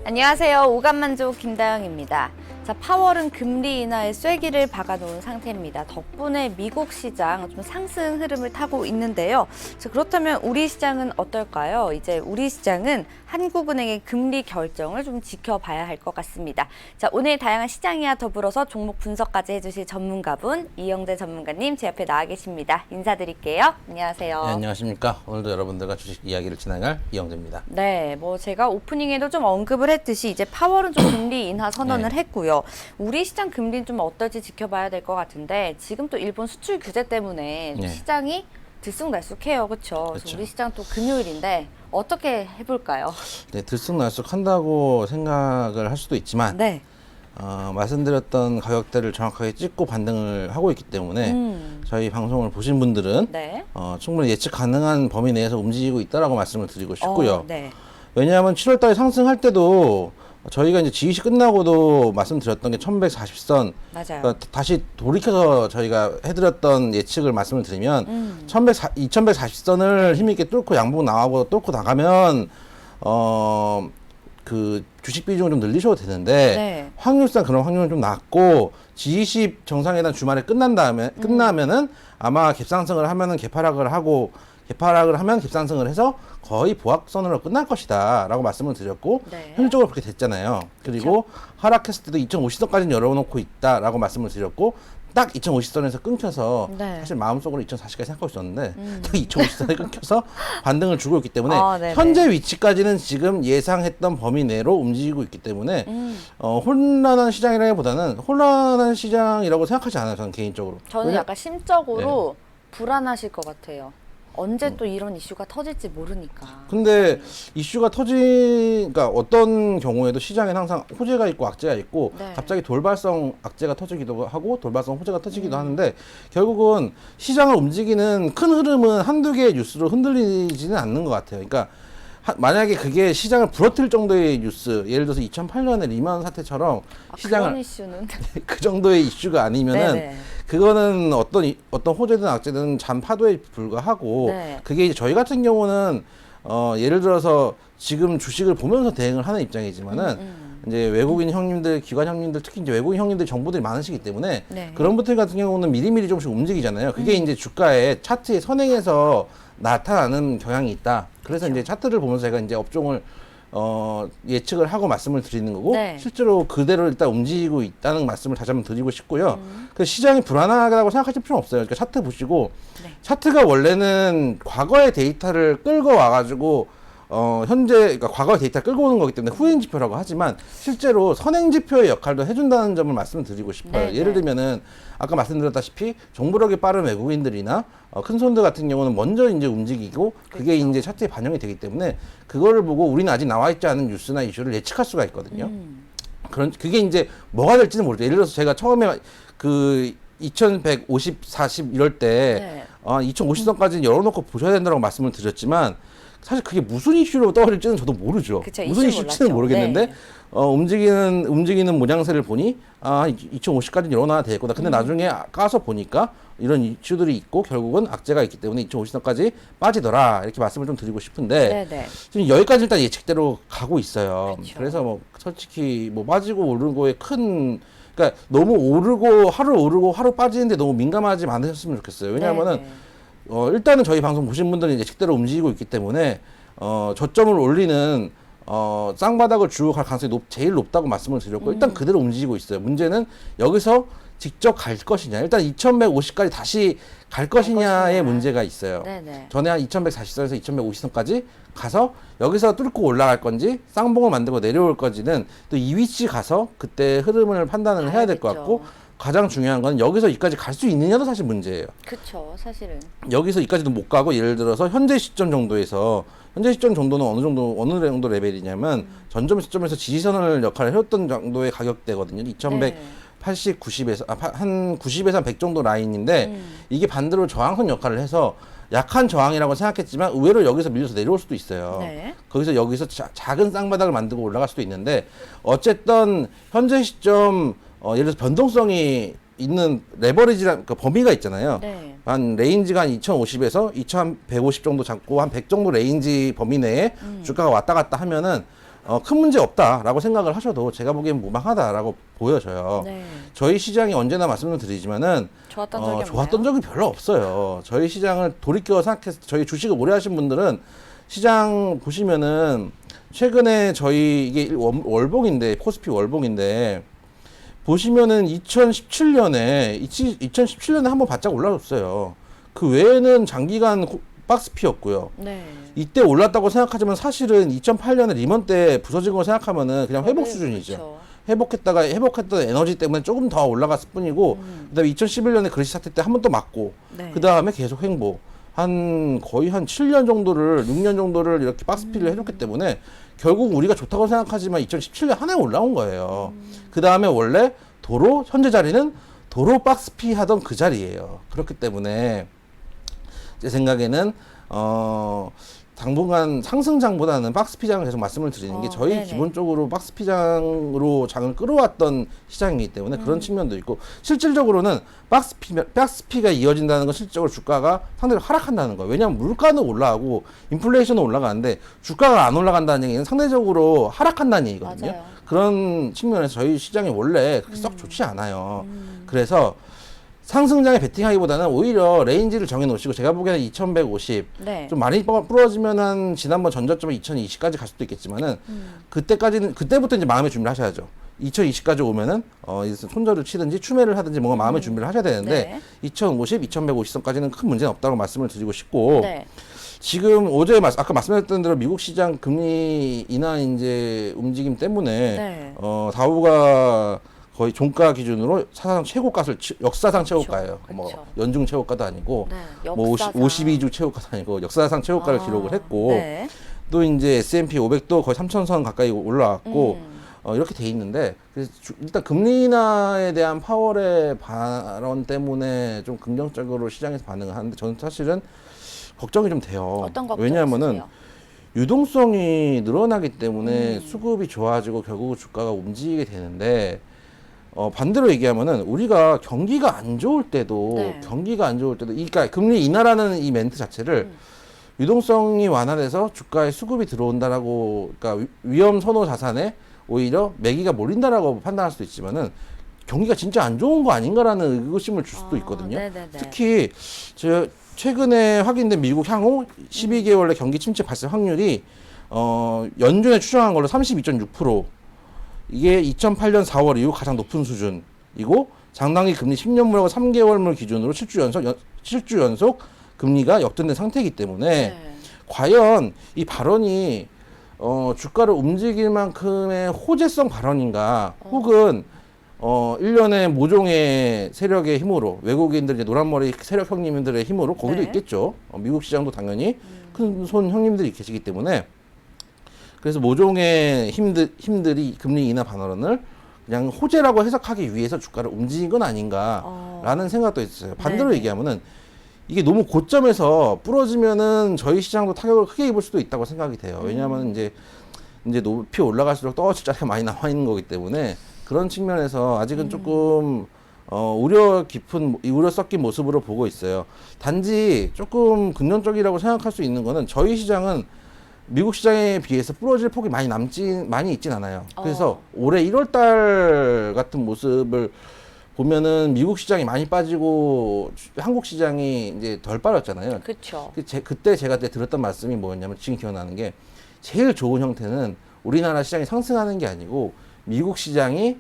안녕하세요. 오감만족 김다영입니다. 자, 파월은 금리 인하의 쐐기를 박아놓은 상태입니다. 덕분에 미국 시장 좀 상승 흐름을 타고 있는데요. 자, 그렇다면 우리 시장은 어떨까요? 이제 우리 시장은 한국은행의 금리 결정을 좀 지켜봐야 할 것 같습니다. 자, 오늘 다양한 시장이와 더불어서 종목 분석까지 해주실 전문가분 이영재 전문가님 제 옆에 나와 계십니다. 인사드릴게요. 안녕하세요. 네, 안녕하십니까. 오늘도 여러분들과 주식 이야기를 진행할 이영재입니다. 네, 뭐 제가 오프닝에도 좀 언급을 했듯이 이제 파월은 좀 금리 인하 선언을 했고요. 우리 시장 금리는 좀 어떨지 지켜봐야 될 것 같은데 지금 또 일본 수출 규제 때문에 시장이 들쑥날쑥해요, 그렇죠? 우리 시장 또 금요일인데 어떻게 해볼까요? 네, 들쑥날쑥한다고 생각을 할 수도 있지만 네. 말씀드렸던 가격대를 정확하게 찍고 반등을 하고 있기 때문에 저희 방송을 보신 분들은 네. 충분히 예측 가능한 범위 내에서 움직이고 있다라고 말씀을 드리고 싶고요. 네. 왜냐하면 7월달에 상승할 때도 저희가 이제 지휘시 끝나고도 말씀드렸던 게 1140선. 맞아요. 그러니까 다시 돌이켜서 저희가 해드렸던 예측을 말씀을 드리면 2140선을 힘있게 뚫고 양봉 나가고 뚫고 나가면 그 주식 비중을 좀 늘리셔도 되는데 확률상 그런 확률은 좀 낮고 G20 정상회담 주말에 끝나면은 아마 갭상승을 하면은 개파락을 하면 갭상승을 해서 거의 보합선으로 끝날 것이다 라고 말씀을 드렸고 현실적으로 그렇게 됐잖아요. 그리고 하락했을 때도 2050선까지는 열어놓고 있다 라고 말씀을 드렸고 딱 2050선에서 끊겨서 사실 마음속으로 2040까지 생각하고 있었는데 딱 2050선에 끊겨서 반등을 주고 있기 때문에 현재 위치까지는 지금 예상했던 범위 내로 움직이고 있기 때문에 혼란한 시장이라기보다는 혼란한 시장이라고 생각하지 않아요. 저는 개인적으로. 저는 약간 심적으로 불안하실 것 같아요. 언제 또 이런 이슈가 터질지 모르니까. 근데 이슈가 그러니까 어떤 경우에도 시장엔 항상 호재가 있고 악재가 있고 갑자기 돌발성 악재가 터지기도 하고 돌발성 호재가 터지기도 하는데 결국은 시장을 움직이는 큰 흐름은 한두 개의 뉴스로 흔들리지는 않는 것 같아요. 그러니까 만약에 그게 시장을 부러뜨릴 정도의 뉴스, 예를 들어서 2008년의 리만 사태처럼 시장을 그런 이슈는 그 정도의 이슈가 아니면은 그거는 어떤 호재든 악재든 잔 파도에 불과하고 그게 이제 저희 같은 경우는 예를 들어서 지금 주식을 보면서 대응을 하는 입장이지만은 이제 외국인 형님들, 기관 형님들, 특히 이제 외국인 형님들 정보들이 많으시기 때문에 그런 분들 같은 경우는 미리미리 조금씩 움직이잖아요. 그게 이제 주가의 차트의 선행에서 나타나는 경향이 있다. 그래서 이제 차트를 보면서 제가 이제 업종을 예측을 하고 말씀을 드리는 거고 실제로 그대로 일단 움직이고 있다는 말씀을 다시 한번 드리고 싶고요. 그 시장이 불안하다고 생각하실 필요는 없어요. 그러니까 차트 보시고 차트가 원래는 과거의 데이터를 끌고 와가지고 현재 그러니까 과거의 데이터 끌고 오는 거기 때문에 후행 지표라고 하지만 실제로 선행 지표의 역할도 해준다는 점을 말씀드리고 싶어요. 예를 들면은 아까 말씀드렸다시피 정보력이 빠른 외국인들이나 큰 손들 같은 경우는 먼저 이제 움직이고 그게 이제 차트에 반영이 되기 때문에 그거를 보고 우리는 아직 나와 있지 않은 뉴스나 이슈를 예측할 수가 있거든요. 그게 이제 뭐가 될지는 모르죠. 예를 들어서 제가 처음에 그 2150, 40 이럴 때 2050선까지는 열어놓고 보셔야 된다고 말씀을 드렸지만 사실 그게 무슨 이슈로 떠올릴지는 저도 모르죠. 무슨 이슈일지는 모르겠는데 움직이는 모양새를 보니 2050까지는 열어놔야 되겠구나. 근데 나중에 까서 보니까 이런 이슈들이 있고 결국은 악재가 있기 때문에 2050선까지 빠지더라 이렇게 말씀을 좀 드리고 싶은데 지금 여기까지 일단 예측대로 가고 있어요. 그래서 뭐 솔직히 뭐 빠지고 오르는 거에 그러니까 너무 오르고 하루 빠지는데 너무 민감하지 않으셨으면 좋겠어요. 왜냐하면은 일단은 저희 방송 보신 분들은 예측대로 움직이고 있기 때문에 저점을 올리는 쌍바닥을 주고 갈 가능성이 제일 높다고 말씀을 드렸고 일단 그대로 움직이고 있어요. 문제는 여기서 직접 갈 것이냐. 일단 2150까지 다시 갈 것이냐의 문제가 있어요. 전에 한 2140선에서 2150선까지 가서 여기서 뚫고 올라갈 건지 쌍봉을 만들고 내려올 건지는 또 이 위치 가서 그때 흐름을 판단을 해야 될 것 같고 가장 중요한 건 여기서 이까지 갈 수 있느냐도 사실 문제예요. 그렇죠, 사실은. 여기서 이까지도 못 가고 예를 들어서 현재 시점 정도는 어느 정도 레벨이냐면 전점 시점에서 지지선을 역할을 해왔던 정도의 가격대거든요. 2180, 90에서 한 90에서 한 100 정도 라인인데 이게 반대로 저항선 역할을 해서 약한 저항이라고 생각했지만 의외로 여기서 밀려서 내려올 수도 있어요. 거기서 여기서 작은 쌍바닥을 만들고 올라갈 수도 있는데 어쨌든 현재 시점 예를 들어서 변동성이 있는 레버리지란 그 범위가 있잖아요. 한 레인지가 한 2050에서 2150 정도 잡고 한 100 정도 레인지 범위 내에 주가가 왔다 갔다 하면은 큰 문제 없다라고 생각을 하셔도 제가 보기엔 무방하다라고 보여져요. 네. 저희 시장이 언제나 말씀을 드리지만은 좋았던 적이 좋았던 적이 별로 없어요. 저희 시장을 돌이켜 생각해서 저희 주식을 오래 하신 분들은 시장 보시면은 최근에 저희 이게 월봉인데 코스피 월봉인데 보시면은 2017년에 한번 바짝 올라줬어요. 그 외에는 장기간 박스피였고요. 네. 이때 올랐다고 생각하지만 사실은 2008년에 리먼 때 부서진 거 생각하면 그냥 회복 수준이죠. 그렇죠. 회복했던 에너지 때문에 조금 더 올라갔을 뿐이고, 그다음에 2011년에 그리시 사태 때 한 번 또 맞고, 네. 그 다음에 계속 횡보. 거의 한 7년 정도를, 6년 정도를 이렇게 박스피를 해줬기 때문에 결국 우리가 좋다고 생각하지만 2017년 한 해 올라온 거예요. 그 다음에 원래 현재 자리는 도로 박스피 하던 그 자리예요. 그렇기 때문에 제 생각에는 당분간 상승장보다는 박스피장을 계속 말씀을 드리는 게 저희 네네. 기본적으로 박스피장으로 장을 끌어왔던 시장이기 때문에 그런 측면도 있고, 실질적으로는 박스피가 이어진다는 건 실질적으로 주가가 상대적으로 하락한다는 거예요. 왜냐하면 물가는 올라가고 인플레이션은 올라가는데 주가가 안 올라간다는 얘기는 상대적으로 하락한다는 얘기거든요. 맞아요. 그런 측면에서 저희 시장이 원래 그렇게 썩 좋지 않아요. 그래서 상승장에 베팅하기보다는 오히려 레인지를 정해놓으시고, 제가 보기에는 2150, 네. 좀 많이 부러지면은 지난번 전저점 2020까지 갈 수도 있겠지만은 그때부터 이제 마음의 준비를 하셔야죠. 2020까지 오면은 이제 손절을 치든지 추매를 하든지 뭔가 마음의 준비를 하셔야 되는데, 네. 2050, 2150선까지는 큰 문제는 없다고 말씀을 드리고 싶고, 네. 지금 아까 말씀드렸던 대로 미국 시장 금리 인하 이제 움직임 때문에 네. 다우가 거의 종가 기준으로 역사상 최고가예요. 그쵸. 뭐 연중 최고가도 아니고, 네. 뭐 역사상. 52주 최고가도 아니고 역사상 최고가를 기록을 했고, 네. 또 이제 S&P 500도 거의 3,000선 가까이 올라왔고, 이렇게 돼 있는데, 그래서 일단 금리 인하에 대한 파월의 발언 때문에 좀 긍정적으로 시장에서 반응을 하는데, 저는 사실은 걱정이 좀 돼요. 어떤 걱정 왜냐하면은 있으세요? 유동성이 늘어나기 때문에 수급이 좋아지고 결국 주가가 움직이게 되는데, 반대로 얘기하면은 우리가 경기가 안 좋을 때도 네. 그러니까 금리 인하라는 이 멘트 자체를 유동성이 완화돼서 주가에 수급이 들어온다라고, 그러니까 위험 선호 자산에 오히려 매기가 몰린다라고 판단할 수도 있지만은 경기가 진짜 안 좋은 거 아닌가라는 의구심을 줄 수도 있거든요. 네네네. 특히 최근에 확인된 미국 향후 12개월 내 경기 침체 발생 확률이 연준에 추정한 걸로 32.6%, 이게 2008년 4월 이후 가장 높은 수준이고, 장단기 금리 10년물하고 3개월물 기준으로 7주 연속 금리가 역전된 상태이기 때문에 네. 과연 이 발언이 주가를 움직일 만큼의 호재성 발언인가, 혹은 일련의 모종의 세력의 힘으로, 외국인들 이제 노란머리 세력 형님들의 힘으로, 거기도 네. 있겠죠. 미국 시장도 당연히 큰 손 형님들이 계시기 때문에, 그래서 모종의 힘들이 금리 인하 발언을 그냥 호재라고 해석하기 위해서 주가를 움직인 건 아닌가라는 생각도 있어요. 반대로 네네. 얘기하면은 이게 너무 고점에서 부러지면은 저희 시장도 타격을 크게 입을 수도 있다고 생각이 돼요. 왜냐하면 이제 높이 올라갈수록 떨어질 자리가 많이 남아 있는 거기 때문에, 그런 측면에서 아직은 조금 우려 섞인 모습으로 보고 있어요. 단지 조금 긍정적이라고 생각할 수 있는 거는, 저희 시장은 미국 시장에 비해서 부러질 폭이 많이 있진 않아요. 그래서 올해 1월 달 같은 모습을 보면은 미국 시장이 많이 빠지고 한국 시장이 이제 덜 빠졌잖아요. 그렇죠. 그때 제가 들었던 말씀이 뭐였냐면, 지금 기억나는 게, 제일 좋은 형태는 우리나라 시장이 상승하는 게 아니고 미국 시장이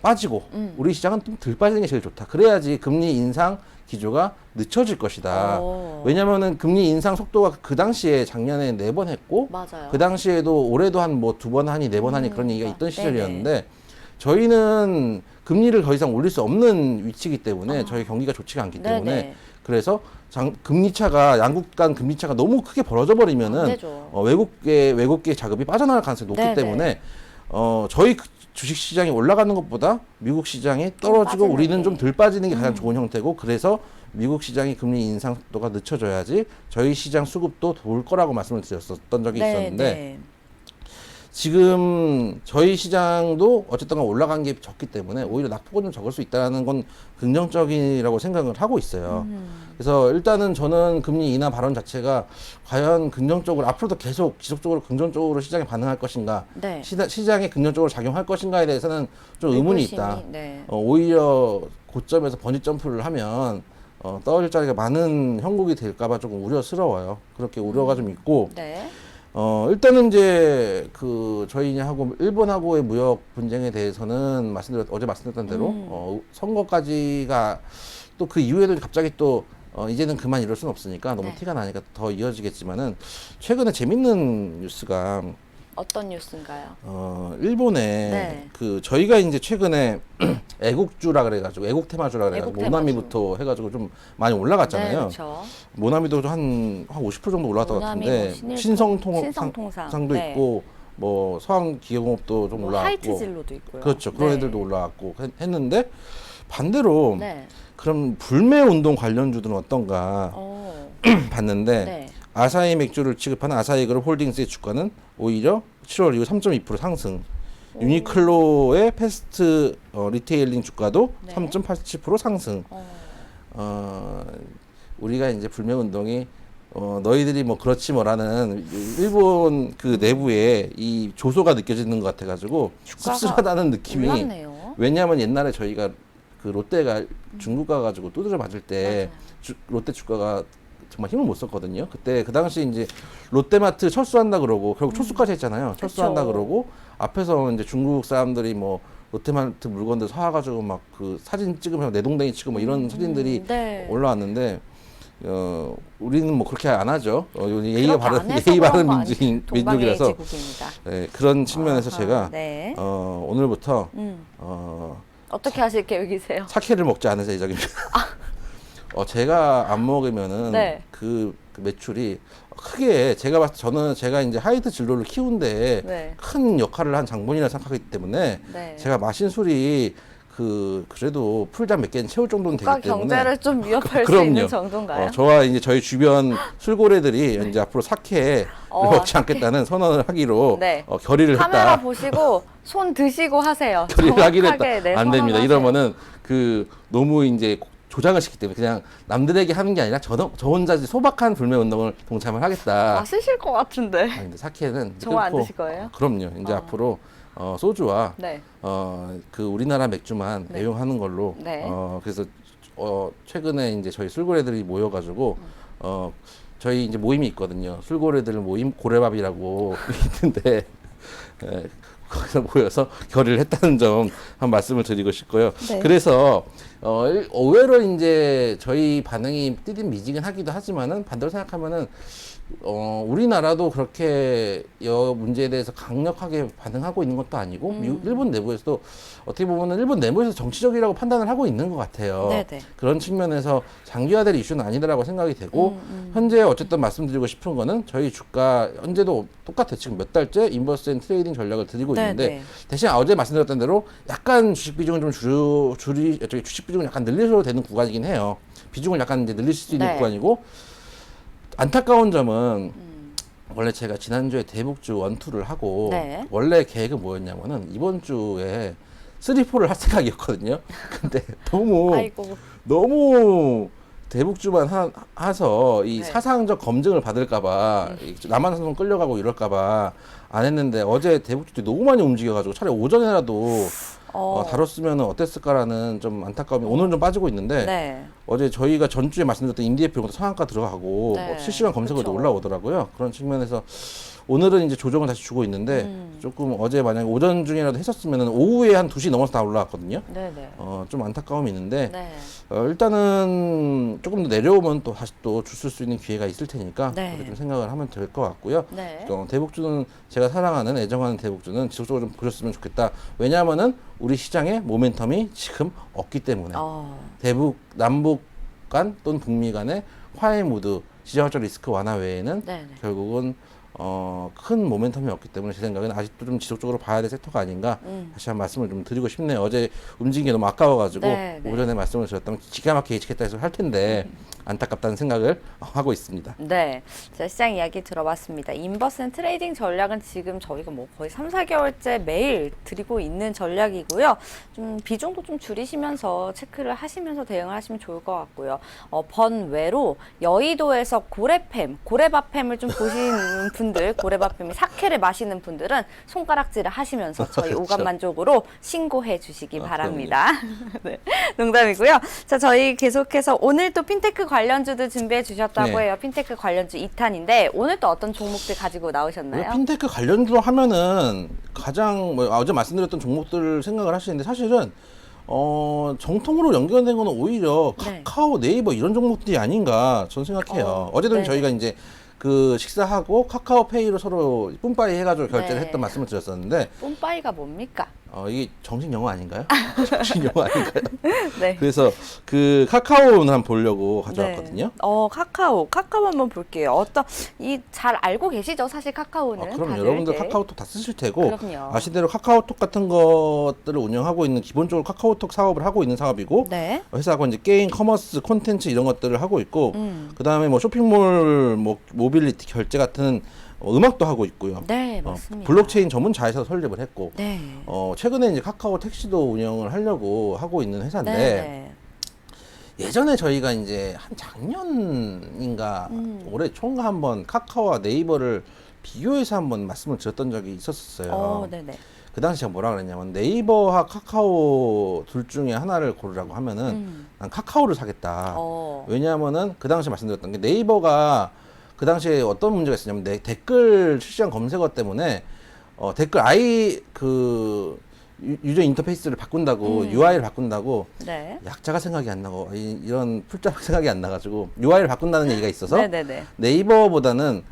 빠지고 우리 시장은 좀 덜 빠지는 게 제일 좋다. 그래야지 금리 인상 기조가 늦춰질 것이다. 왜냐면은 금리 인상 속도가 그 당시에 작년에 4번 했고, 맞아요. 그 당시에도 올해도 한 뭐 2번 하니 4번 하니 그런 얘기가 있던 시절이었는데, 저희는 금리를 더 이상 올릴 수 없는 위치이기 때문에 저희 경기가 좋지가 않기 때문에, 네네. 그래서 양국 간 금리 차가 너무 크게 벌어져 버리면은 외국계 자금이 빠져나갈 가능성이 높기 네네. 때문에 저희 주식 시장이 올라가는 것보다 미국 시장이 떨어지고 우리는 좀 덜 빠지는 게 가장 좋은 형태고, 그래서 미국 시장이 금리 인상 속도가 늦춰져야지 저희 시장 수급도 돌 거라고 말씀을 드렸었던 적이 있었는데, 지금 저희 시장도 어쨌든 올라간 게 적기 때문에 오히려 낙폭은 좀 적을 수 있다는 건 긍정적이라고 생각을 하고 있어요. 그래서 일단은 저는 금리 인하 발언 자체가 과연 긍정적으로 앞으로도 계속 지속적으로 긍정적으로 시장에 반응할 것인가, 네. 시장에 긍정적으로 작용할 것인가에 대해서는 좀 의문이 있다. 네. 오히려 고점에서 번지 점프를 하면 떨어질 자리가 많은 형국이 될까봐 조금 우려스러워요. 그렇게 우려가 좀 있고. 네. 일단은 이제 저희하고 일본하고의 무역 분쟁에 대해서는 어제 말씀드렸던 대로 선거까지가 또 그 이후에도 갑자기 또 이제는 그만 이럴 수는 없으니까 너무 네. 티가 나니까 더 이어지겠지만은 최근에 재밌는 뉴스가 어떤 뉴스인가요? 일본에 네. 저희가 이제 최근에 애국주라 그래가지고 애국 테마주라 그래가지고 애국 모나미부터 해가지고 좀 많이 올라갔잖아요. 네, 그렇죠. 모나미도 한 50% 정도 올라갔던 것 모나미, 같은데 뭐 신성통상도 네. 있고 뭐 서항기계공업도 좀 뭐 올라갔고 하이트진로도 있고요. 그렇죠. 그런 네. 애들도 올라갔고 했는데 반대로 네. 그럼 불매 운동 관련주들은 어떤가 봤는데 네. 아사히 맥주를 취급하는 아사히그룹 홀딩스의 주가는 오히려 7월 이후 3.2% 상승. 유니클로의 패스트 리테일링 주가도 네. 3.87% 상승. 우리가 이제 불매 운동이 너희들이 뭐 그렇지 뭐라는 일본 그 내부에 이 조소가 느껴지는 것 같아가지고 주가가 씁쓸하다는 느낌이. 올랐네요. 왜냐하면 옛날에 저희가 그 롯데가 중국 가가지고 두드려 맞을 때 롯데 주가가 정말 힘을 못 썼거든요. 그때 그 당시 이제 롯데마트 철수한다 그러고 결국 철수까지 했잖아요. 철수한다 그쵸. 그러고 앞에서 이제 중국 사람들이 뭐 롯데마트 물건들 사와가지고 막 그 사진 찍으면서 내동댕이 치고 뭐 이런 사진들이 네. 올라왔는데 우리는 뭐 그렇게 안 하죠. 예의가 그렇게 안 바른 해서 예의 그런 바른 거 아니- 동방의 민족이라서 제국입니다. 네, 그런 측면에서 아하, 제가 네. 오늘부터 어떻게 하실 계획이세요? 사케를 먹지 않을 예정입니다. 제가 안 먹으면은 네. 그 매출이 크게 제가 봤을 때 제가 이제 하이트 진로를 키운데 네. 큰 역할을 한 장본이라 생각하기 때문에 네. 제가 마신 술이 그래도 풀잔 몇 개는 채울 정도는 되기 국가 때문에 경제를 좀 위협할 수 그럼요. 있는 정도인가요? 저와 이제 저희 주변 술고래들이 이제 앞으로 사케를 먹지 않겠다는 선언을 하기로 네. 결의를 카메라 했다. 보시고 손 드시고 하세요. 결의를 하기로 했다. 정확하게, 네, 안 됩니다. 선언하세요. 이러면은 너무 이제 조장을 시키기 때문에 그냥 남들에게 하는 게 아니라 저 혼자 소박한 불매 운동을 동참을 하겠다. 마시실 것 같은데. 아니, 근데 사케는 정말 안 끊고, 드실 거예요? 그럼요. 이제 앞으로 소주와 네. 우리나라 맥주만 네. 애용하는 걸로. 네. 그래서 최근에 이제 저희 술고래들이 모여가지고 저희 이제 모임이 있거든요. 술고래들 모임 고래밥이라고 있는데. 거기서 모여서 결의를 했다는 점 한 말씀을 드리고 싶고요. 네. 그래서 의외로 이제 저희 반응이 띠딘미지근하기도 하지만은 반대로 생각하면은 우리나라도 그렇게 이 문제에 대해서 강력하게 반응하고 있는 것도 아니고 일본 내부에서도 어떻게 보면은 일본 내부에서 정치적이라고 판단을 하고 있는 것 같아요. 네네. 그런 측면에서 장기화될 이슈는 아니다라고 생각이 되고 현재 어쨌든 말씀드리고 싶은 거는 저희 주가 현재도 똑같아요. 지금 몇 달째 인버스 앤 트레이딩 전략을 드리고 있는데 네네. 대신 어제 말씀드렸던 대로 약간 주식 비중을 좀 주식 비중을 약간 늘리셔도 되는 구간이긴 해요. 비중을 약간 이제 늘리실 수 있는 네. 구간이고 안타까운 점은 원래 제가 지난주에 대북주 원투를 하고 네. 원래 계획은 뭐였냐면은 이번 주에 3,4를 할 생각이었거든요. 근데 아이고. 너무 대북주만 해서 이 네. 사상적 검증을 받을까봐 남한산성 끌려가고 이럴까봐 안 했는데 어제 대북주들이 너무 많이 움직여가지고 차라리 오전에라도 다뤘으면 어땠을까라는 좀 안타까움이 오늘은 좀 빠지고 있는데 네. 어제 저희가 전주에 말씀드렸던 인디애플 상한가 들어가고 네. 뭐 실시간 검색어도 그쵸. 올라오더라고요. 그런 측면에서 오늘은 이제 조정을 다시 주고 있는데 조금 어제 만약에 오전 중이라도 했었으면 오후에 한 2시 넘어서 다 올라왔거든요. 네네. 좀 안타까움이 있는데 네. 일단은 조금 더 내려오면 또 다시 또 주실 수 있는 기회가 있을 테니까 네. 그렇게 좀 생각을 하면 될 것 같고요. 네. 대북주는 제가 사랑하는 애정하는 대북주는 지속적으로 좀 보셨으면 좋겠다. 왜냐하면은 우리 시장에 모멘텀이 지금 없기 때문에 대북 남북 간 또는 북미 간의 화해 무드 지정학적 리스크 완화 외에는 네네. 결국은 큰 모멘텀이 없기 때문에 제 생각에는 아직도 좀 지속적으로 봐야 될 섹터가 아닌가 다시 한 말씀을 좀 드리고 싶네요. 어제 움직인 게 너무 아까워가지고 네, 네. 오전에 말씀을 드렸다면 기가 막히게 예측했다 해서 할 텐데 안타깝다는 생각을 하고 있습니다. 네, 자, 시장 이야기 들어봤습니다. 인버스 트레이딩 전략은 지금 저희가 뭐 거의 3, 4개월째 매일 드리고 있는 전략이고요. 좀 비중도 좀 줄이시면서 체크를 하시면서 대응을 하시면 좋을 것 같고요. 번외로 여의도에서 고래밥햄을 좀 보시는 분들, 고래밥햄이 사케를 마시는 분들은 손가락질을 하시면서 저희 그렇죠. 오감만족으로 신고해 주시기 바랍니다. 네, 농담이고요. 자, 저희 계속해서 오늘 또 핀테크 관련주도 준비해 주셨다고 네. 해요. 핀테크 관련주 2탄인데 오늘 또 어떤 종목들 가지고 나오셨나요? 핀테크 관련주로 하면은 가장 어제 말씀드렸던 종목들을 생각을 하시는데 사실은 정통으로 연결된 거는 오히려 네. 카카오, 네이버 이런 종목들이 아닌가 저는 생각해요. 어제도 네네. 저희가 이제 그 식사하고 카카오페이로 서로 뿜빠이 해가지고 결제를 네. 했던 말씀을 드렸었는데 뽐빠이가 뭡니까? 이게 정식 영어 아닌가요? 정식 영어 아닌가요? 네. 그래서 그 카카오는 한번 보려고 가져왔거든요. 네. 카카오 한번 볼게요. 잘 알고 계시죠? 사실 카카오는. 그럼 다들. 여러분들 네. 카카오톡 다 쓰실 테고 그럼요. 아시대로 카카오톡 같은 것들을 운영하고 있는 기본적으로 카카오톡 사업을 하고 있는 사업이고 네. 회사하고 이제 게임, 커머스, 콘텐츠 이런 것들을 하고 있고 그다음에 뭐 쇼핑몰, 뭐 모빌리티 결제 같은 음악도 하고 있고요. 네, 맞습니다. 블록체인 전문 자회사 설립을 했고 네. 최근에 이제 카카오 택시도 운영을 하려고 하고 있는 회사인데 네. 예전에 저희가 이제 한 작년인가 올해 초인가 한번 카카오와 네이버를 비교해서 한번 말씀을 드렸던 적이 있었어요. 네네. 그 당시 제가 뭐라 그랬냐면 네이버와 카카오 둘 중에 하나를 고르라고 하면은 난 카카오를 사겠다. 왜냐하면은 그 당시 말씀드렸던 게 네이버가 그 당시에 어떤 문제가 있었냐면 댓글 실시간 검색어 때문에 댓글 유저 인터페이스를 바꾼다고 UI를 바꾼다고 네. 약자가 생각이 안 나고 이런 풀자가 생각이 안 나가지고 UI를 바꾼다는 얘기가 있어서 네네네. 네이버보다는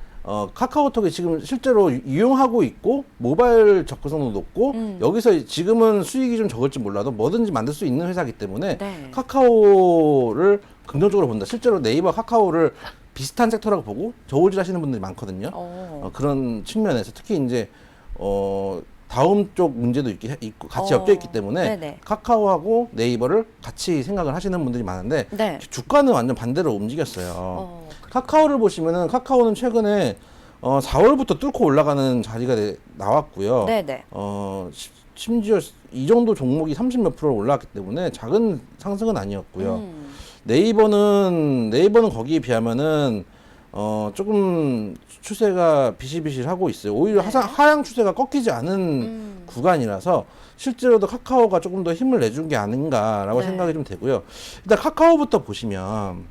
카카오톡이 지금 실제로 이용하고 있고 모바일 접근성도 높고 여기서 지금은 수익이 좀 적을지 몰라도 뭐든지 만들 수 있는 회사이기 때문에 네. 카카오를 긍정적으로 본다. 실제로 네이버 카카오를 비슷한 섹터라고 보고 저울질 하시는 분들이 많거든요. 그런 측면에서 특히 이제 다음 쪽 문제도 있고 같이 엮여 있기 때문에 네네. 카카오하고 네이버를 같이 생각을 하시는 분들이 많은데 네. 주가는 완전 반대로 움직였어요. 카카오를 보시면은 카카오는 최근에 4월부터 뚫고 올라가는 자리가 나왔고요. 네네. 심지어 이 정도 종목이 30몇 프로 올라왔기 때문에 작은 상승은 아니었고요. 네이버는 거기에 비하면은 조금 추세가 비실비실하고 있어요. 오히려 네. 하향 추세가 꺾이지 않은 구간이라서 실제로도 카카오가 조금 더 힘을 내준 게 아닌가라고 네. 생각이 좀 되고요. 일단 카카오부터 보시면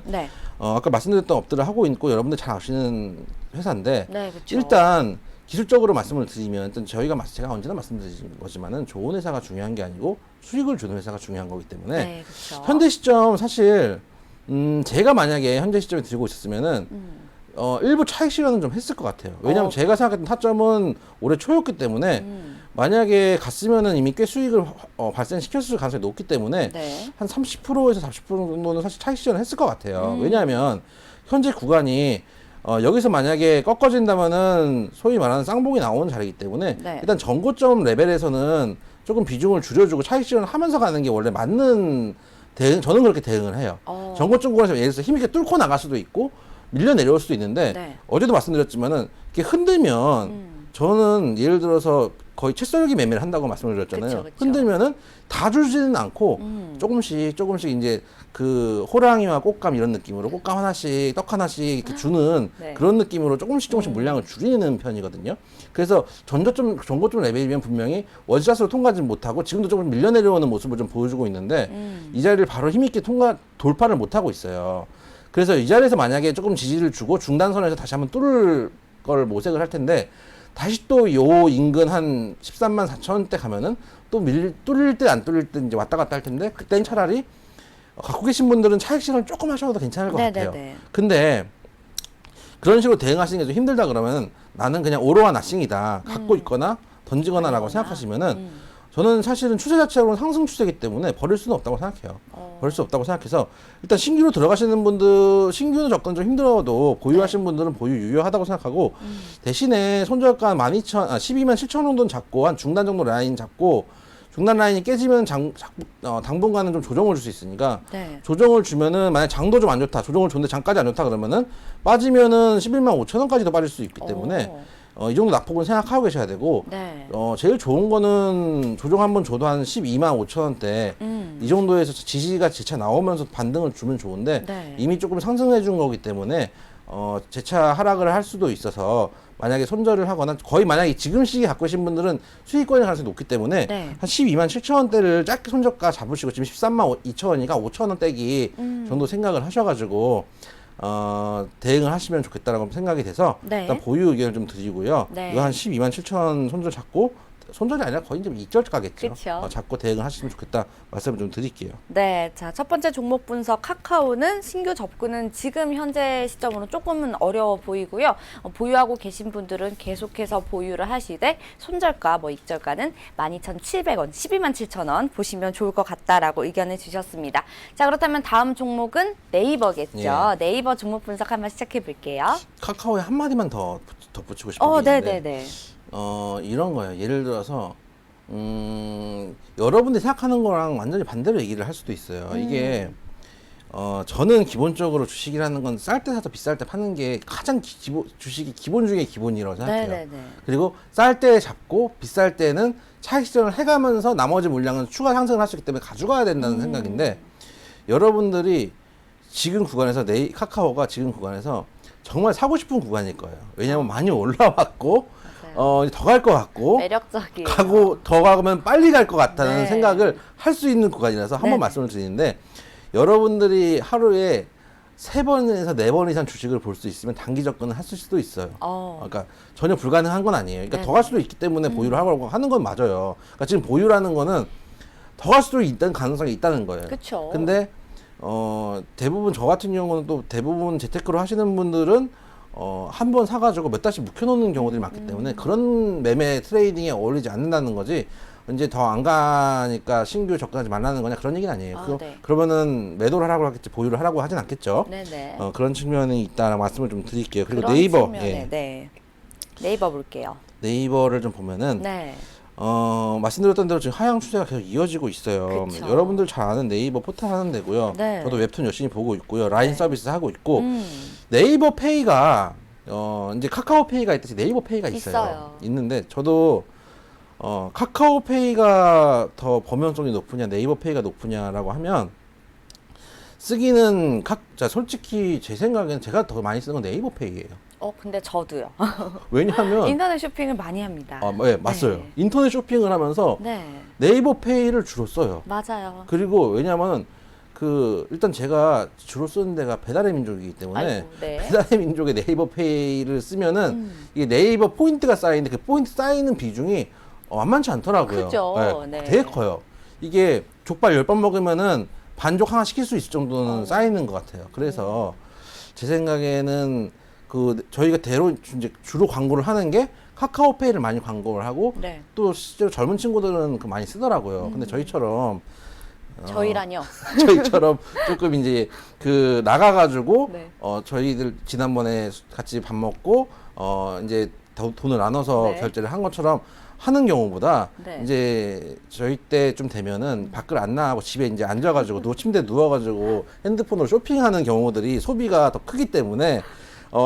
네. 아까 말씀드렸던 업들을 하고 있고 여러분들 잘 아시는 회사인데 네, 그렇죠. 일단 기술적으로 말씀을 드리면 일단 제가 언제나 말씀드리는 거지만은 좋은 회사가 중요한 게 아니고 수익을 주는 회사가 중요한 거기 때문에 네, 그렇죠. 현재 시점 사실 제가 만약에 현재 시점에 들고 있었으면은 일부 차익 실현은 좀 했을 것 같아요. 왜냐하면 제가 생각했던 타점은 올해 초였기 때문에 만약에 갔으면은 이미 꽤 수익을 발생시켰을 가능성이 높기 때문에 네. 한 30%에서 40% 정도는 사실 차익 실현을 했을 것 같아요. 왜냐하면 현재 구간이 여기서 만약에 꺾어진다면은 소위 말하는 쌍봉이 나오는 자리이기 때문에 네. 일단 전고점 레벨에서는 조금 비중을 줄여주고 차익 실현을 하면서 가는 게 원래 맞는 저는 그렇게 대응을 해요. 전고점 구간에서 예를 들어서 힘있게 뚫고 나갈 수도 있고 밀려 내려올 수도 있는데 네. 어제도 말씀드렸지만은 이렇게 흔들면 저는 예를 들어서 거의 채썰기 매매를 한다고 말씀을 드렸잖아요. 그쵸. 흔들면은 다 줄지는 않고 조금씩 이제 그 호랑이와 꽃감 이런 느낌으로 꽃감 하나씩 떡 하나씩 이렇게 주는 네. 그런 느낌으로 조금씩 물량을 줄이는 편이거든요. 그래서 전고점 레벨이면 분명히 원샷으로 통과하지 못하고 지금도 조금 밀려 내려오는 모습을 좀 보여주고 있는데 이 자리를 바로 힘있게 돌파를 못하고 있어요. 그래서 이 자리에서 만약에 조금 지지를 주고 중단선에서 다시 한번 뚫을 걸 모색을 할 텐데 다시 또 요 인근 한 13만 4천원대 가면은 또 뚫릴 듯 안 뚫릴 듯 이제 왔다 갔다 할 텐데 그땐 차라리 갖고 계신 분들은 차익 실현을 조금 하셔도 괜찮을 것 같아요. 근데 그런 식으로 대응하시는 게 좀 힘들다 그러면 나는 그냥 오로와 나싱이다. 갖고 있거나 던지거나라고 생각하시면은 저는 사실은 추세 자체로는 상승 추세이기 때문에 버릴 수는 없다고 생각해요. 버릴 수 없다고 생각해서 일단 신규로 들어가시는 분들 신규는 접근 좀 힘들어도 보유하시는 분들은 보유 유효하다고 생각하고 대신에 손절가 12만 7천 정도는 잡고 한 중단 정도 라인 잡고 중단 라인이 깨지면 당분간은 좀 조정을 줄 수 있으니까 네. 조정을 주면은 만약 장도 좀 안 좋다, 조정을 줬는데 장까지 안 좋다 그러면은 빠지면은 11만 5천 원까지도 빠질 수 있기 때문에 이 정도 낙폭은 생각하고 계셔야 되고 네. 제일 좋은 거는 조정 한번 줘도 한 12만 5천 원대 이 정도에서 지지가 재차 나오면서 반등을 주면 좋은데 네. 이미 조금 상승해 준 거기 때문에 재차 하락을 할 수도 있어서 만약에 손절을 하거나 거의 만약에 지금 시기에 갖고 계신 분들은 수익권의 가능성이 높기 때문에 네. 한 12만 7천 원대를 짧게 손절가 잡으시고 지금 13만 2천 원이니까 5천 원 떼기 정도 생각을 하셔가지고 대응을 하시면 좋겠다라고 생각이 돼서 네. 일단 보유 의견을 좀 드리고요. 네. 이거 한 12만 7천 원 손절 잡고 손절이 아니라 거의 이제 익절가겠죠. 그쵸. 잡고 대응을 하시면 좋겠다 말씀을 좀 드릴게요. 네, 자, 첫 번째 종목 분석 카카오는 신규 접근은 지금 현재 시점으로 조금은 어려워 보이고요. 보유하고 계신 분들은 계속해서 보유를 하시되 손절가, 익절가는 12,700원, 12만 7천 원 보시면 좋을 것 같다라고 의견을 주셨습니다. 자, 그렇다면 다음 종목은 네이버겠죠. 예. 네이버 종목 분석 한번 시작해 볼게요. 카카오에 한 마디만 더 덧붙이고 싶은 게 있는데 네네네. 이런 거예요. 예를 들어서 여러분들이 생각하는 거랑 완전히 반대로 얘기를 할 수도 있어요. 이게 저는 기본적으로 주식이라는 건 쌀 때 사서 비쌀 때 파는 게 가장 주식이 기본 중에 기본이라고 생각해요. 네네네. 그리고 쌀 때 잡고 비쌀 때는 차익 실현을 해가면서 나머지 물량은 추가 상승을 할 수 있기 때문에 가져가야 된다는 생각인데 여러분들이 지금 구간에서 카카오가 지금 구간에서 정말 사고 싶은 구간일 거예요. 왜냐하면 많이 올라왔고 더 갈 것 같고 매력적이에요. 가고 더 가면 빨리 갈 것 같다는 네. 생각을 할 수 있는 구간이라서 한번 네네. 말씀을 드리는데 여러분들이 하루에 3번에서 4번 이상 주식을 볼 수 있으면 단기 접근을 하실 수도 있어요. 그러니까 전혀 불가능한 건 아니에요. 그러니까 네네. 더 갈 수도 있기 때문에 보유를 하고 하는 건 맞아요. 그러니까 지금 보유라는 거는 더 갈 수도 있다는 가능성이 있다는 거예요. 그쵸. 근데 대부분 저 같은 경우는 또 대부분 재테크로 하시는 분들은 한 번 사가지고 몇 달씩 묵혀놓는 경우들이 많기 때문에 그런 매매 트레이딩에 어울리지 않는다는 거지. 이제 더 안 가니까 신규 접근하지 말라는 거냐 그런 얘기는 아니에요. 네. 그러면은 매도를 하라고 하겠지 보유를 하라고 하진 않겠죠. 네네. 그런 측면이 있다는 말씀을 좀 드릴게요. 그리고 그런 네이버, 측면에, 네. 네이버 볼게요. 네이버를 좀 보면은 네. 말씀드렸던 대로 지금 하향 추세가 계속 이어지고 있어요. 그쵸. 여러분들 잘 아는 네이버 포털 하는 데고요. 네. 저도 웹툰 열심히 보고 있고요. 라인 서비스 하고 있고 네. 네이버 페이가 이제 카카오 페이가 있듯이 네이버 페이가 있어요. 있는데 저도 카카오 페이가 더 범용성이 높으냐 네이버 페이가 높으냐라고 하면 쓰기는 자 솔직히 제 생각에는 제가 더 많이 쓰는 건 네이버 페이예요. 근데 저도요. 왜냐하면 인터넷 쇼핑을 많이 합니다. 네, 맞아요. 네. 인터넷 쇼핑을 하면서 네. 네이버 페이를 주로 써요. 맞아요. 그리고 왜냐하면 일단 제가 주로 쓰는 데가 배달의 민족이기 때문에 아이고, 네. 배달의 민족의 네이버 페이를 쓰면은 이게 네이버 포인트가 쌓이는데 그 포인트 쌓이는 비중이 만만치 않더라고요. 크죠. 네. 되게 커요. 이게 족발 10번 먹으면은 반족 하나 시킬 수 있을 정도는 쌓이는 것 같아요. 그래서 제 생각에는 저희가 이제 주로 광고를 하는 게 카카오페이를 많이 광고를 하고 네. 또 실제로 젊은 친구들은 많이 쓰더라고요. 근데 저희처럼 저희라뇨. 저희처럼 조금 이제 나가가지고 네. 저희들 지난번에 같이 밥 먹고 이제 돈을 나눠서 네. 결제를 한 것처럼 하는 경우보다 네. 이제 저희 때 좀 되면은 밖을 안 나가고 집에 이제 앉아가지고 침대에 누워가지고 핸드폰으로 쇼핑하는 경우들이 소비가 더 크기 때문에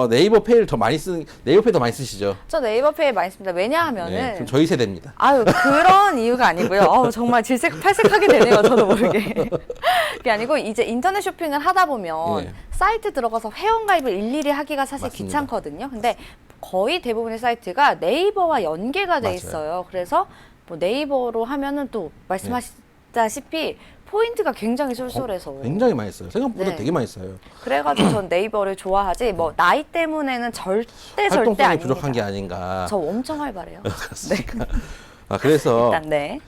네이버 페이를 더 많이 네이버 페이 더 많이 쓰시죠? 저 네이버 페이 많이 씁니다. 왜냐하면은 네, 그럼 저희 세대입니다. 아유 그런 이유가 아니고요. 정말 질색팔색하게 되네요. 저도 모르게. 그게 아니고 이제 인터넷 쇼핑을 하다 보면 예. 사이트 들어가서 회원가입을 일일이 하기가 사실 맞습니다. 귀찮거든요. 근데 거의 대부분의 사이트가 네이버와 연계가 돼 맞아요. 있어요. 그래서 네이버로 하면은 또 말씀하셨다시피 포인트가 굉장히 쏠쏠해서 굉장히 많이 써요. 생각보다 네. 되게 많이 써요. 그래가지고 전 네이버를 좋아하지 나이 때문에는 절대 활동성이 아닙니다. 부족한 게 아닌가. 저 엄청 활발해요. 그렇습니까? 그래서 일단 네.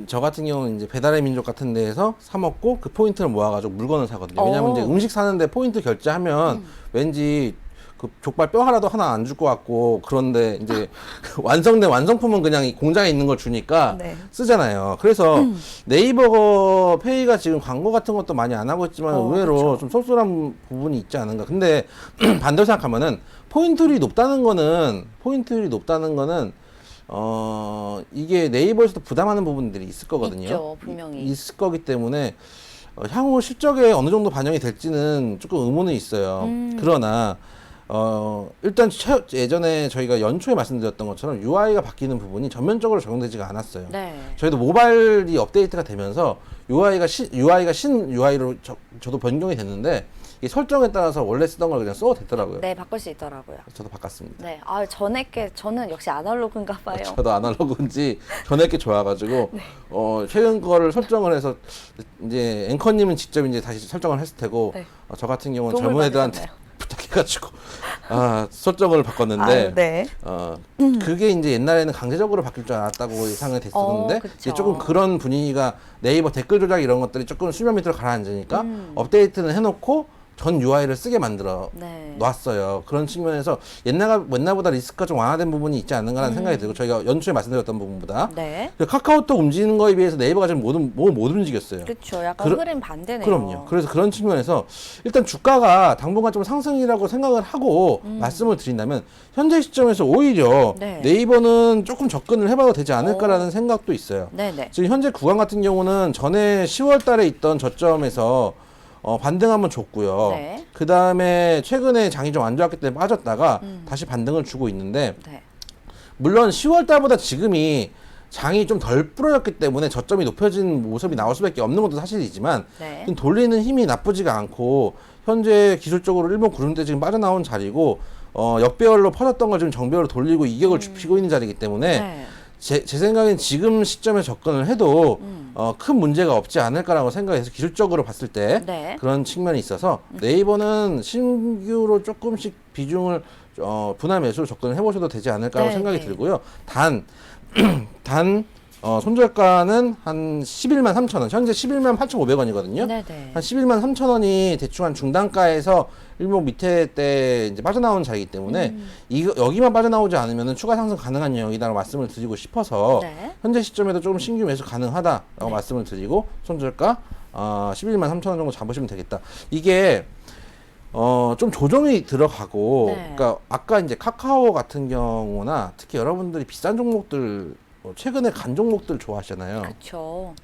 저 같은 경우는 이제 배달의 민족 같은 데에서 사 먹고 그 포인트를 모아가지고 물건을 사거든요. 왜냐하면 이제 음식 사는데 포인트 결제하면 왠지 족발 뼈 하나도 하나 안 줄 것 같고 그런데 이제 완성된 완성품은 그냥 이 공장에 있는 걸 주니까 네. 쓰잖아요. 그래서 네이버 페이가 지금 광고 같은 것도 많이 안 하고 있지만 의외로 그쵸. 좀 쏠쏠한 부분이 있지 않은가. 근데 반대로 생각하면은 포인트율이 높다는 거는 이게 네이버에서도 부담하는 부분들이 있을 거거든요. 있죠, 분명히. 있을 거기 때문에 향후 실적에 어느 정도 반영이 될지는 조금 의문은 있어요. 그러나 일단 예전에 저희가 연초에 말씀드렸던 것처럼 UI가 바뀌는 부분이 전면적으로 적용되지가 않았어요. 네. 저희도 모바일이 업데이트가 되면서 UI가 신 UI로 저도 변경이 됐는데 이 설정에 따라서 원래 쓰던 걸 그냥 써도 되더라고요. 네, 바꿀 수 있더라고요. 저도 바꿨습니다. 네, 저는 역시 아날로그인가 봐요. 저도 아날로그인지 전에 게 좋아가지고 네. 최근 거를 설정을 해서 이제 앵커님은 직접 이제 다시 설정을 했을 테고 네. 저 같은 경우는 도움을 젊은 애들한테 받으셨나요? 부탁해가지고 설정을 바꿨는데 네. 그게 이제 옛날에는 강제적으로 바뀔 줄 알았다고 예상이 됐었는데 그쵸. 이제 조금 그런 분위기가 네이버 댓글 조작 이런 것들이 조금 수면 밑으로 가라앉으니까 업데이트는 해놓고 전 UI를 쓰게 만들어 네. 놨어요. 그런 측면에서 옛날보다 리스크가 좀 완화된 부분이 있지 않는가라는 생각이 들고 저희가 연초에 말씀드렸던 부분보다 네. 카카오톡 움직이는 거에 비해서 네이버가 좀 못 움직였어요. 그렇죠. 약간 흐름 반대네요. 그럼요. 그래서 그런 측면에서 일단 주가가 당분간 좀 상승이라고 생각을 하고 말씀을 드린다면 현재 시점에서 오히려 네. 네이버는 조금 접근을 해봐도 되지 않을까라는 생각도 있어요. 네네. 지금 현재 구간 같은 경우는 전에 10월 달에 있던 저점에서 반등 한번 줬고요. 네. 그 다음에 최근에 장이 좀 안 좋았기 때문에 빠졌다가 다시 반등을 주고 있는데 네. 물론 10월 달보다 지금이 장이 좀 덜 불어졌기 때문에 저점이 높여진 모습이 나올 수밖에 없는 것도 사실이지만 네. 돌리는 힘이 나쁘지가 않고 현재 기술적으로 일본 구름대 지금 빠져나온 자리고 역배열로 퍼졌던 걸 지금 정배열로 돌리고 이격을 좁히고 있는 자리이기 때문에 네. 제 생각엔 지금 시점에 접근을 해도 큰 문제가 없지 않을까라고 생각해서 기술적으로 봤을 때 네. 그런 측면이 있어서 네이버는 신규로 조금씩 비중을 분할 매수로 접근을 해보셔도 되지 않을까라고 네, 생각이 네. 들고요. 단 손절가는 한 11만 3천 원, 현재 11만 8,500원이거든요. 네네. 한 11만 3천 원이 대충 한 중단가에서 일목 밑에 때 이제 빠져나온 자리이기 때문에 여기만 빠져나오지 않으면 추가 상승 가능한 영역이다라고 말씀을 드리고 싶어서 네. 현재 시점에도 조금 신규 매수 가능하다라고 말씀을 드리고 손절가 11만 3천 원 정도 잡으시면 되겠다. 이게 좀 조정이 들어가고 네. 그러니까 아까 이제 카카오 같은 경우나 특히 여러분들이 비싼 종목들 최근에 간 종목들 좋아하시잖아요. 그렇죠.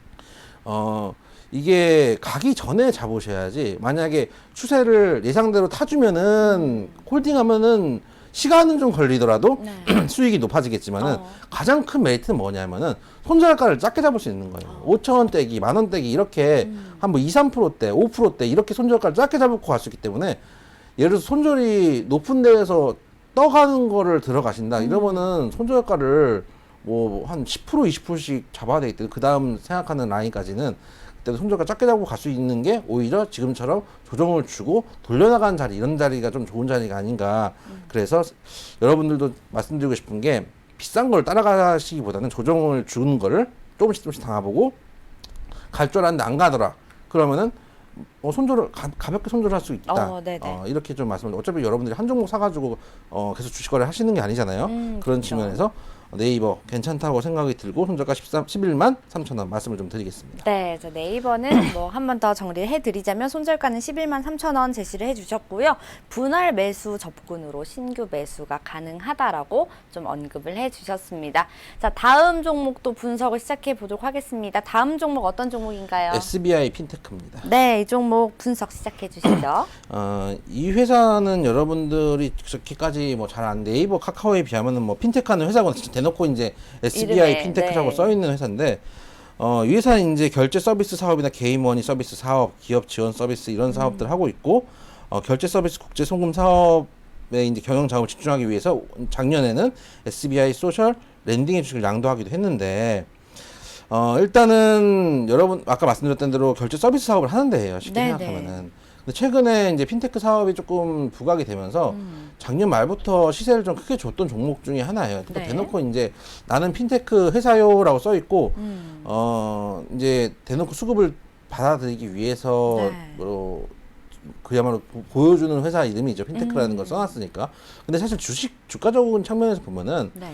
이게 가기 전에 잡으셔야지 만약에 추세를 예상대로 타주면은 홀딩하면은 시간은 좀 걸리더라도 네. 수익이 높아지겠지만은 가장 큰 메리트는 뭐냐면은 손절가를 작게 잡을 수 있는 거예요. 5,000원대기, 만원대기 이렇게 한 뭐 2, 3%대, 5%대 이렇게 손절가를 작게 잡고 갈 수 있기 때문에 예를 들어서 손절이 높은 데에서 떠가는 거를 들어가신다 이러면은 손절가를 뭐 한 10%, 20%씩 잡아야 되기 때문에 그 다음 생각하는 라인까지는 그때도 손절가 작게 잡고 갈 수 있는 게 오히려 지금처럼 조정을 주고 돌려나가는 자리 이런 자리가 좀 좋은 자리가 아닌가. 그래서 여러분들도 말씀드리고 싶은 게 비싼 걸 따라가시기보다는 조정을 주는 거를 조금씩 당해보고 갈 줄 알았는데 안 가더라. 그러면은 손절을 가볍게 손절할 수 있다. 네네. 이렇게 좀 말씀을. 어차피 여러분들이 한 종목 사가지고 계속 주식 거래 하시는 게 아니잖아요. 그런 그렇죠. 측면에서 네이버 괜찮다고 생각이 들고 손절가 11만 3천 원 말씀을 좀 드리겠습니다. 네, 저 네이버는 뭐 한 번 더 정리를 해드리자면 손절가는 11만 3천 원 제시를 해주셨고요. 분할 매수 접근으로 신규 매수가 가능하다라고 좀 언급을 해주셨습니다. 자, 다음 종목도 분석을 시작해 보도록 하겠습니다. 다음 종목 어떤 종목인가요? SBI 핀테크입니다. 네, 이 종목 분석 시작해 주시죠. 이 회사는 여러분들이 그렇게까지 뭐 잘 안 네이버 카카오에 비하면은 뭐 핀테크하는 회사거든요. 진짜 대놓고 이제 SBI 이름에, 핀테크라고 네. 써 있는 회사인데 이 회사는 이제 결제 서비스 사업이나 개인머니 서비스 사업, 기업 지원 서비스 이런 사업들 하고 있고 결제 서비스 국제 송금 사업에 이제 경영 작업을 집중하기 위해서 작년에는 SBI 소셜 랜딩의 주식을 양도하기도 했는데 일단은 여러분 아까 말씀드렸던 대로 결제 서비스 사업을 하는 데예요. 쉽게 네네. 생각하면은. 근데 최근에 이제 핀테크 사업이 조금 부각이 되면서 작년 말부터 시세를 좀 크게 줬던 종목 중에 하나예요. 그러니까 네. 대놓고 이제 나는 핀테크 회사요라고 써 있고 이제 대놓고 수급을 받아들이기 위해서 네. 그야말로 보여주는 회사 이름이죠. 핀테크라는 걸 써놨으니까. 근데 사실 주가적인 측면에서 보면은 네.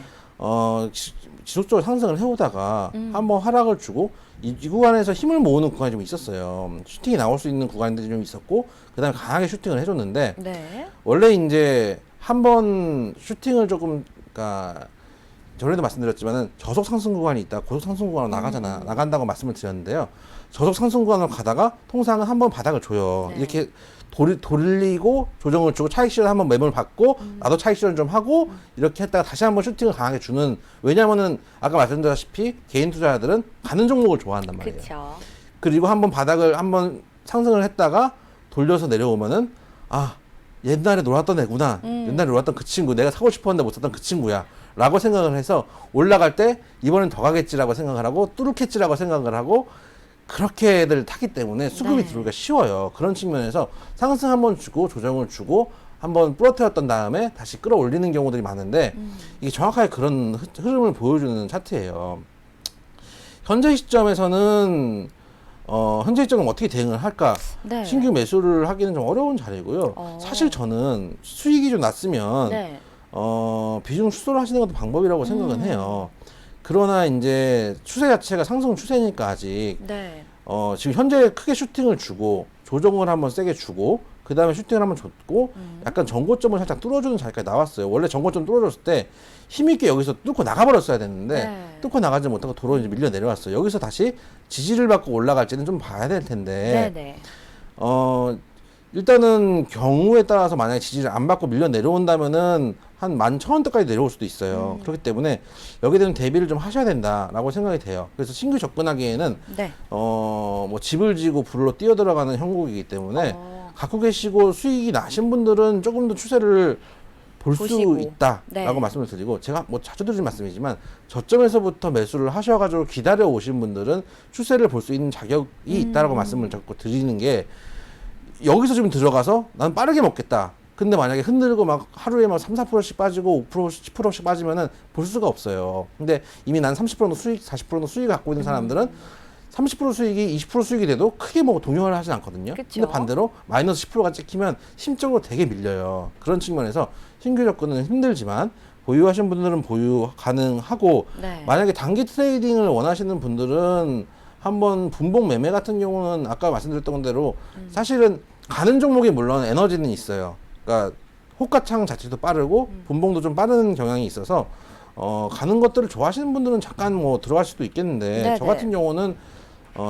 지속적으로 상승을 해오다가 한번 하락을 주고 이 구간에서 힘을 모으는 구간이 좀 있었어요. 슈팅이 나올 수 있는 구간들이 좀 있었고 그다음에 강하게 슈팅을 해줬는데 네. 원래 이제 한번 슈팅을 조금 그러니까 전에도 말씀드렸지만은 저속 상승 구간이 있다, 고속 상승 구간으로 나간다고 말씀을 드렸는데요. 저속 상승 구간으로 가다가 통상은 한번 바닥을 줘요. 네. 이렇게 돌리고 조정을 주고 차익 실현 한번 매물 받고 나도 차익 실현 좀 하고 이렇게 했다가 다시 한번 슈팅을 강하게 주는, 왜냐면은 아까 말씀드렸다시피 개인 투자자들은 가는 종목을 좋아한단 말이에요. 그렇죠. 그리고 한번 바닥을 한번 상승을 했다가 돌려서 내려오면은 아, 옛날에 놀았던 애구나. 옛날에 놀았던 그 친구, 내가 사고 싶었는데 못 샀던 그 친구야 라고 생각을 해서 올라갈 때 이번엔 더 가겠지라고 생각을 하고 뚫겠지라고 생각을 하고 그렇게들 타기 때문에 수급이 네. 들어오기가 쉬워요. 그런 측면에서 상승 한번 주고 조정을 주고 한번 부러뜨렸던 다음에 다시 끌어올리는 경우들이 많은데 이게 정확하게 그런 흐름을 보여주는 차트예요. 현재 시점에서는 현재 시점은 어떻게 대응을 할까? 네. 신규 매수를 하기는 좀 어려운 자리고요. 사실 저는 수익이 좀 났으면 네. 비중 축소를 하시는 것도 방법이라고 생각은 해요. 그러나 이제 추세 자체가 상승 추세니까 아직 네. 지금 현재 크게 슈팅을 주고 조정을 한번 세게 주고 그 다음에 슈팅을 한번 줬고 약간 전고점을 살짝 뚫어주는 자리까지 나왔어요. 원래 전고점 뚫어줬을 때 힘있게 여기서 뚫고 나가버렸어야 됐는데 네. 뚫고 나가지 못하고 도로 이제 밀려 내려왔어요. 여기서 다시 지지를 받고 올라갈지는 좀 봐야 될 텐데 네네. 일단은 경우에 따라서 만약에 지지를 안 받고 밀려 내려온다면은 한 11,000원대까지 내려올 수도 있어요. 그렇기 때문에 여기에 대한 대비를 좀 하셔야 된다라고 생각이 돼요. 그래서 신규 접근하기에는 네. 뭐 집을 지고 불로 뛰어 들어가는 형국이기 때문에 갖고 계시고 수익이 나신 분들은 조금 더 추세를 볼 수 보시고. 있다라고 네. 말씀을 드리고, 제가 뭐 자주 드리는 말씀이지만 저점에서부터 매수를 하셔가지고 기다려 오신 분들은 추세를 볼 수 있는 자격이 있다라고 말씀을 자꾸 드리는 게, 여기서 좀 들어가서 난 빠르게 먹겠다. 근데 만약에 흔들고 막 하루에 막 3, 4%씩 빠지고 5%, 10%씩 빠지면은 볼 수가 없어요. 근데 이미 난 30%는 수익, 40%는 수익을 갖고 있는 사람들은 30% 수익이 20% 수익이 돼도 크게 뭐 동요를 하진 않거든요. 그쵸. 근데 반대로 마이너스 10%가 찍히면 심적으로 되게 밀려요. 그런 측면에서 신규 접근은 힘들지만 보유하신 분들은 보유 가능하고, 네. 만약에 단기 트레이딩을 원하시는 분들은 한번 분봉 매매 같은 경우는 아까 말씀드렸던 대로 사실은 가는 종목이 물론 에너지는 있어요. 그러니까 호가창 자체도 빠르고 분봉도 좀 빠른 경향이 있어서 가는 것들을 좋아하시는 분들은 잠깐 뭐 들어갈 수도 있겠는데, 네네. 저 같은 경우는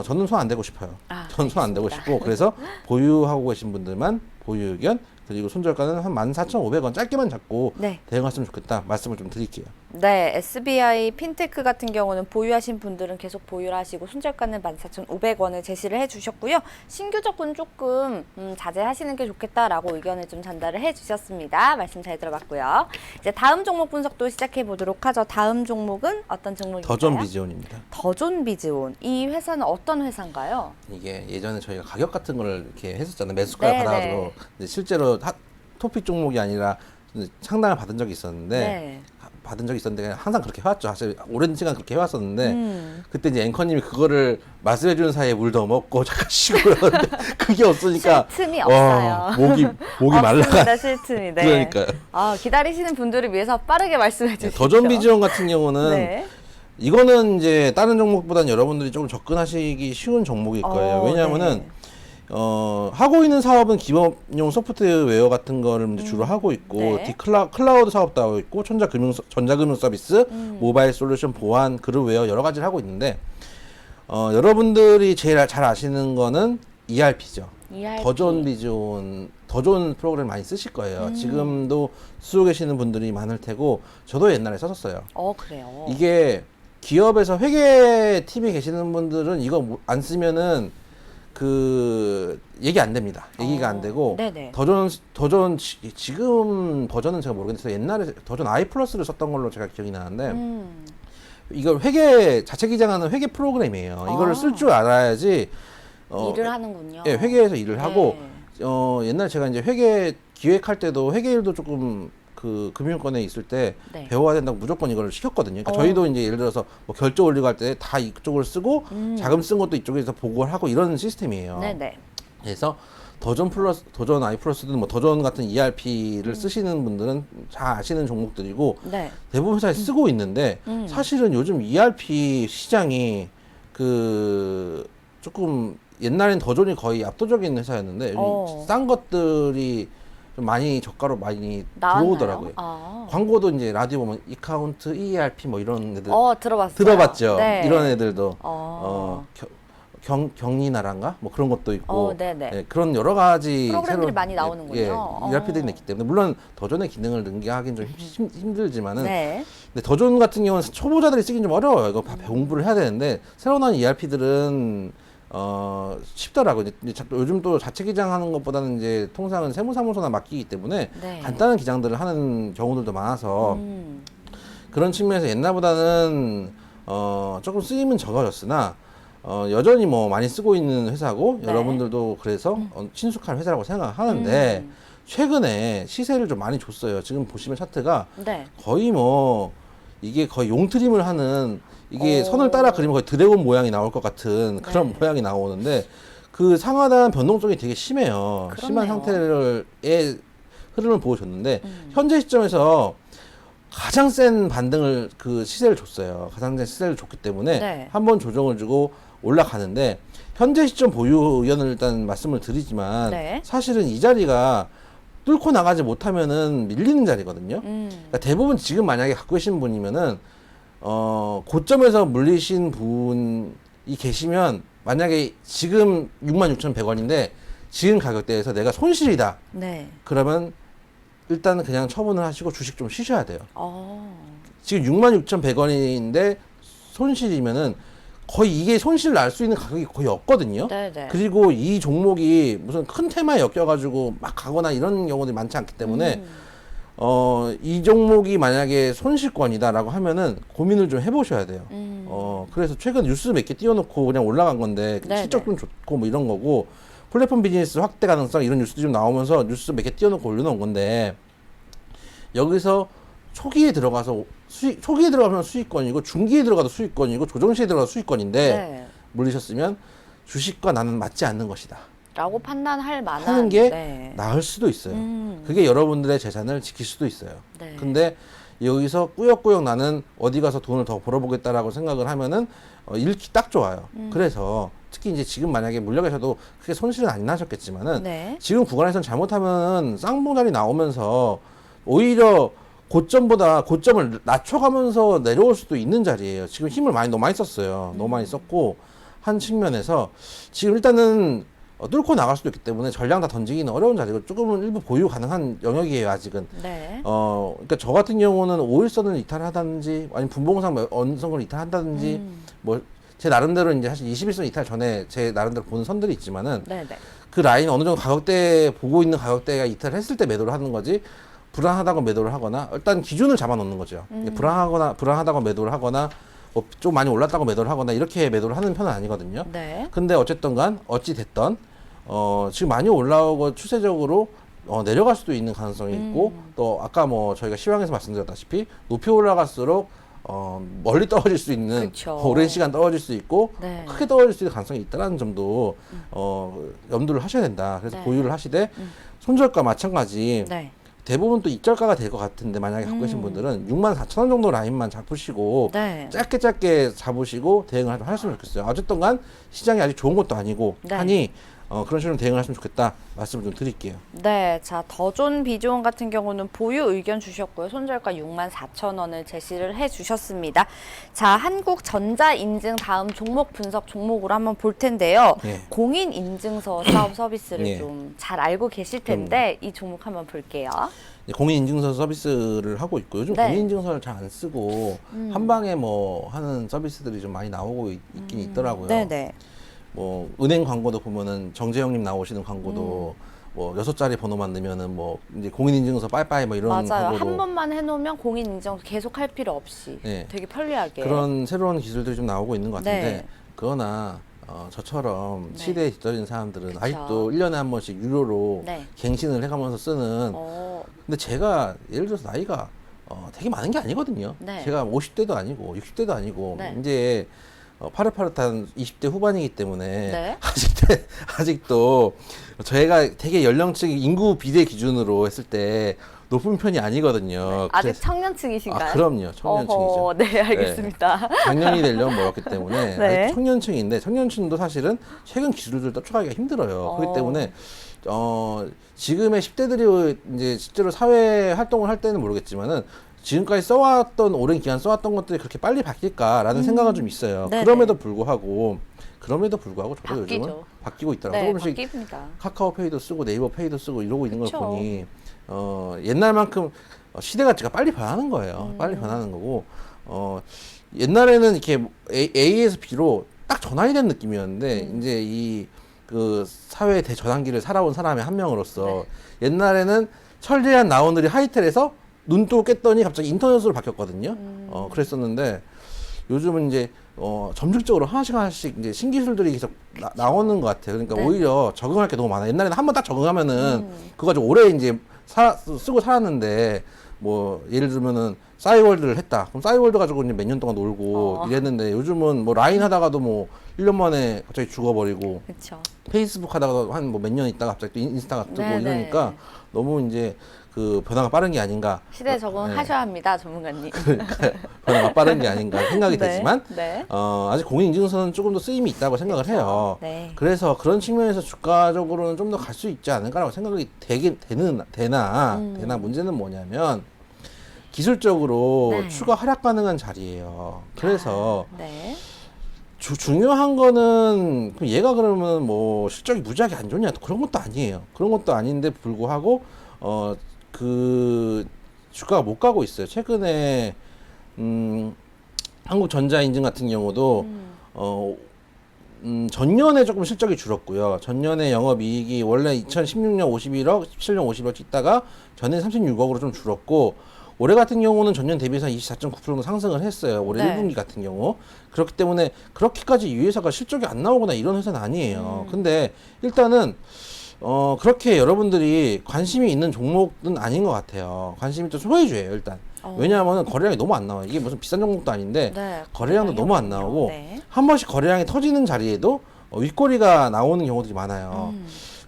저는 손 안 대고 싶어요. 저는 손 안 대고 알겠습니다. 싶고, 그래서 보유하고 계신 분들만 보유 의견, 그리고 손절가는 한 14,500원 짧게만 잡고 네. 대응하시면 좋겠다 말씀을 좀 드릴게요. 네, SBI 핀테크 같은 경우는 보유하신 분들은 계속 보유를 하시고 손절가는 14,500원을 제시를 해주셨고요. 신규 접근 조금 자제하시는 게 좋겠다라고 의견을 좀 전달을 해주셨습니다. 말씀 잘 들어봤고요. 이제 다음 종목 분석도 시작해 보도록 하죠. 다음 종목은 어떤 종목인가요? 더존 비지온입니다. 더존 비즈온. 이 회사는 어떤 회사인가요? 이게 예전에 저희가 가격 같은 걸 이렇게 했었잖아요. 매수가 네네. 받아가지고. 근데 실제로 토픽 종목이 아니라 상담을 받은 적이 있었는데, 네. 받은 적이 있었는데 그냥 항상 그렇게 해왔죠. 사실 오랜 시간 그렇게 해왔었는데 그때 이제 앵커님이 그거를 말씀해주는 사이에 물도 먹고 잠깐 쉬고 그러는데 그게 없으니까 쉴 틈이 없어요. 목이 말라가. 없습니다, 쉴 틈이. 네. 그러니까요. 기다리시는 분들을 위해서 빠르게 말씀해 주시죠. 더존 비지온 같은 경우는 네. 이거는 이제 다른 종목보다는 여러분들이 조금 접근하시기 쉬운 종목일 거예요. 왜냐하면은 네. 하고 있는 사업은 기업용 소프트웨어 같은 거를 이제 주로 하고 있고, 네. 클라우드 사업도 하고 있고, 전자금융 서비스, 모바일 솔루션, 보안, 그룹웨어 여러 가지를 하고 있는데, 여러분들이 제일 잘 아시는 거는 ERP죠. ERP. 더존 프로그램 많이 쓰실 거예요. 지금도 쓰고 계시는 분들이 많을 테고, 저도 옛날에 썼었어요. 그래요. 이게 기업에서 회계 팀에 계시는 분들은 이거 안 쓰면은 얘기 안 됩니다. 얘기가 안 되고, 네네. 지금 버전은 제가 모르겠는데 옛날에 더존 I 플러스를 썼던 걸로 제가 기억이 나는데, 이걸 회계 자체 기장하는 회계 프로그램이에요. 이거를 쓸 줄 알아야지 일을 하는군요. 예, 회계에서 일을 하고, 네. 옛날에 제가 이제 회계 기획할 때도 회계일도 조금 금융권에 있을 때 네. 배워야 된다고 무조건 이걸 시켰거든요. 그러니까 저희도 이제 예를 들어서 뭐 결제 올리고 할 때 다 이쪽을 쓰고 자금 쓴 것도 이쪽에서 보고를 하고 이런 시스템이에요. 네네. 그래서 더존 I 플러스든 뭐 더존 같은 ERP를 쓰시는 분들은 잘 아시는 종목들이고, 네. 대부분 회사에 쓰고 있는데 사실은 요즘 ERP 시장이 조금 옛날엔 더존이 거의 압도적인 회사였는데 요즘 싼 것들이 좀 많이 저가로 많이 나왔나요? 들어오더라고요. 아. 광고도 이제 라디오 보면 이카운트, ERP 뭐 이런 애들 들어봤어요. 들어봤죠. 네. 이런 애들도 경리나라인가 뭐 그런 것도 있고 네네. 예, 그런 여러 가지 프로그램들이 많이 나오는군요. ERP들이 있기 때문에 물론 더존의 기능을 능가하기는 좀 힘들지만은 네. 근데 더존 같은 경우는 초보자들이 쓰긴 좀 어려워요. 이거 공부를 해야 되는데 새로 나온 ERP들은 쉽더라고요. 이제 요즘 또 자체 기장하는 것보다는 이제 통상은 세무사무소나 맡기기 때문에 네. 간단한 기장들을 하는 경우들도 많아서 그런 측면에서 옛날보다는 조금 쓰임은 적어졌으나 여전히 뭐 많이 쓰고 있는 회사고 네. 여러분들도 그래서 친숙한 회사라고 생각하는데 최근에 시세를 좀 많이 줬어요. 지금 보시면 차트가 네. 거의 뭐 이게 거의 용트림을 하는 이게 오. 선을 따라 그리면 거의 드래곤 모양이 나올 것 같은 그런 네. 모양이 나오는데 그 상하단 변동성이 되게 심해요. 그렇네요. 심한 상태의 흐름을 보여줬는데 현재 시점에서 가장 센 반등을 그 시세를 줬어요. 가장 센 시세를 줬기 때문에 네. 한번 조정을 주고 올라가는데 현재 시점 보유 의견을 일단 말씀을 드리지만 네. 사실은 이 자리가 뚫고 나가지 못하면은 밀리는 자리거든요. 그러니까 대부분 지금 만약에 갖고 계신 분이면은 고점에서 물리신 분이 계시면 만약에 지금 66,100원인데 지금 가격대에서 내가 손실이다. 네. 그러면 일단 그냥 처분을 하시고 주식 좀 쉬셔야 돼요. 지금 66,100원인데 손실이면은 거의 이게 손실 날 수 있는 가격이 거의 없거든요. 네네. 그리고 이 종목이 무슨 큰 테마에 엮여가지고 막 가거나 이런 경우들이 많지 않기 때문에 이 종목이 만약에 손실권이다라고 하면은 고민을 좀 해보셔야 돼요. 그래서 최근 뉴스 몇 개 띄워놓고 그냥 올라간 건데 네네. 실적 좀 좋고 뭐 이런 거고 플랫폼 비즈니스 확대 가능성 이런 뉴스도 좀 나오면서 뉴스 몇 개 띄워놓고 올려놓은 건데 여기서 초기에 들어가서 초기에 들어가면 수익권이고 중기에 들어가도 수익권이고 조정 시에 들어가도 수익권인데 네. 물리셨으면 주식과 나는 맞지 않는 것이다. 라고 판단할 만한 하는 게 네. 나을 수도 있어요. 그게 여러분들의 재산을 지킬 수도 있어요. 네. 근데 여기서 꾸역꾸역 나는 어디 가서 돈을 더 벌어보겠다라고 생각을 하면은 잃기 딱 좋아요. 그래서 특히 이제 지금 만약에 물려 계셔도 크게 손실은 안 나셨겠지만은 네. 지금 구간에서는 잘못하면 쌍봉자리 나오면서 오히려 고점보다 고점을 낮춰가면서 내려올 수도 있는 자리예요. 지금 힘을 너무 많이 썼어요. 너무 많이 썼고 한 측면에서 지금 일단은 뚫고 나갈 수도 있기 때문에 전량 다 던지기는 어려운 자리고 조금은 일부 보유 가능한 영역이에요. 아직은. 네. 그러니까 저 같은 경우는 5일선을 이탈하다든지 아니면 분봉상 어느 선을 이탈한다든지 뭐 제 나름대로 이제 사실 21선 이탈 전에 제 나름대로 보는 선들이 있지만은 네네. 그 라인 어느 정도 가격대 보고 있는 가격대가 이탈했을 때 매도를 하는 거지 불안하다고 매도를 하거나 일단 기준을 잡아 놓는 거죠. 불안하다고 매도를 하거나 뭐 좀 많이 올랐다고 매도를 하거나 이렇게 매도를 하는 편은 아니거든요. 네. 근데 어쨌든 간 어찌 됐던 지금 많이 올라오고 추세적으로 내려갈 수도 있는 가능성이 있고 또 아까 뭐 저희가 시황에서 말씀드렸다시피 높이 올라갈수록 멀리 떨어질 수 있는 그쵸. 오랜 시간 떨어질 수 있고 네. 크게 떨어질 수 있는 가능성이 있다는 점도 염두를 하셔야 된다. 그래서 네. 보유를 하시되 손절가 마찬가지 네. 대부분 또 입절가가 될 것 같은데 만약에 갖고 계신 분들은 64,000원 정도 라인만 잡으시고 네. 짧게 잡으시고 대응을 하셨으면 좋겠어요. 어쨌든 간 시장이 아직 좋은 것도 아니고 네. 하니 그런 식으로 대응을 하시면 좋겠다 말씀을 좀 드릴게요. 네, 자 더존 비존 같은 경우는 보유 의견 주셨고요. 손절가 64,000원을 제시를 해주셨습니다. 자, 한국전자 인증 다음 종목 분석 종목으로 한번 볼 텐데요. 네. 공인 인증서 사업 서비스를 네. 좀 잘 알고 계실 텐데 이 종목 한번 볼게요. 공인인증서 서비스를 하고 있고 요즘 네. 공인인증서를 잘 안 쓰고 한 방에 뭐 하는 서비스들이 좀 많이 나오고 있긴 있더라고요. 네네. 뭐 은행 광고도 보면은 정재영님 나오시는 광고도 뭐 6자리 번호만 넣으면은 뭐 이제 공인인증서 빠이빠이 뭐 이런 맞아요. 광고도 한 번만 해놓으면 공인 인증서 계속 할 필요 없이 네. 되게 편리하게. 그런 새로운 기술들이 좀 나오고 있는 것 같은데 네. 그러나 저처럼 네. 시대에 뒤떨어진 사람들은 그쵸. 아직도 1년에 한 번씩 유료로 네. 갱신을 해가면서 쓰는 근데 제가 예를 들어서 나이가 되게 많은 게 아니거든요. 네. 제가 50대도 아니고 60대도 아니고 네. 이제 파릇파릇한 20대 후반이기 때문에 네. 아직도 저희가 되게 연령층 인구 비례 기준으로 했을 때 높은 편이 아니거든요. 아직 청년층이신가요? 그럼요. 청년층이죠. 어허, 네, 알겠습니다. 작년이 되려면 멀었기 때문에 네. 아직 청년층인데 청년층도 사실은 최근 기술들 따라가기가 힘들어요. 그렇기 때문에 지금의 10대들이 이제 실제로 사회 활동을 할 때는 모르겠지만은 지금까지 써왔던 오랜 기간 써왔던 것들이 그렇게 빨리 바뀔까라는 생각은 좀 있어요. 네네. 그럼에도 불구하고 저도 바뀌죠. 요즘은 바뀌고 있더라고요. 네, 조금씩 바뀝니다. 카카오페이도 쓰고 네이버 페이도 쓰고 이러고 있는 그쵸. 걸 보니 옛날만큼 시대가 빨리 변하는 거예요. 빨리 변하는 거고 옛날에는 이렇게 A에서 B로 딱 전환이 된 느낌이었는데 이제 이 그 사회 대전환기를 살아온 사람의 한 명으로서 옛날에는 천리안 나오늘이 하이텔에서 눈 뜨고 깼더니 갑자기 인터넷으로 바뀌었거든요. 그랬었는데 요즘은 이제 점진적으로 하나씩 이제 신기술들이 계속 나오는 것 같아요. 그러니까 네. 오히려 적응할 게 너무 많아요. 옛날에는 한 번 딱 적응하면은 그거 가지고 오래 이제 쓰고 살았는데 뭐 예를 들면은 싸이월드를 했다. 그럼 싸이월드 가지고 이제 몇 년 동안 놀고 이랬는데 요즘은 뭐 라인 하다가도 뭐 1년 만에 갑자기 죽어버리고 그렇죠. 페이스북 하다가 한 뭐 몇 년 있다가 갑자기 또 인스타가 뜨고 네네. 이러니까 너무 이제 그 변화가 빠른 게 아닌가. 시대에 적응하셔야 합니다, 전문가님. 변화가 빠른 게 아닌가 생각이 네, 되지만 네. 아직 공인인증서는 조금 더 쓰임이 있다고 생각을 해요. 네. 그래서 그런 측면에서 주가적으로는 좀 더 갈 수 있지 않을까라고 생각이 되나 문제는 뭐냐면 기술적으로 네. 추가 하락 가능한 자리예요. 그래서 네. 중요한 거는 얘가 그러면 뭐 실적이 무지하게 안 좋냐 그런 것도 아니에요. 그런 것도 아닌데 불구하고 그 주가가 못 가고 있어요. 최근에 한국전자인증 같은 경우도 전년에 조금 실적이 줄었고요. 전년에 영업이익이 원래 2016년 51억, 17년 50억 있다가 전년 36억으로 좀 줄었고 올해 같은 경우는 전년 대비해서 24.9% 정도 상승을 했어요. 올해 네. 1분기 같은 경우. 그렇기 때문에 그렇게까지 이 회사가 실적이 안 나오거나 이런 회사는 아니에요. 근데 일단은 그렇게 여러분들이 관심이 있는 종목은 아닌 것 같아요. 관심이 좀 소외주예요, 일단. 왜냐하면 거래량이 너무 안 나와요. 이게 무슨 비싼 종목도 아닌데 네, 거래량도 너무 안 거래량이 나오고 네. 한 번씩 거래량이 터지는 자리에도 윗꼬리가 나오는 경우들이 많아요.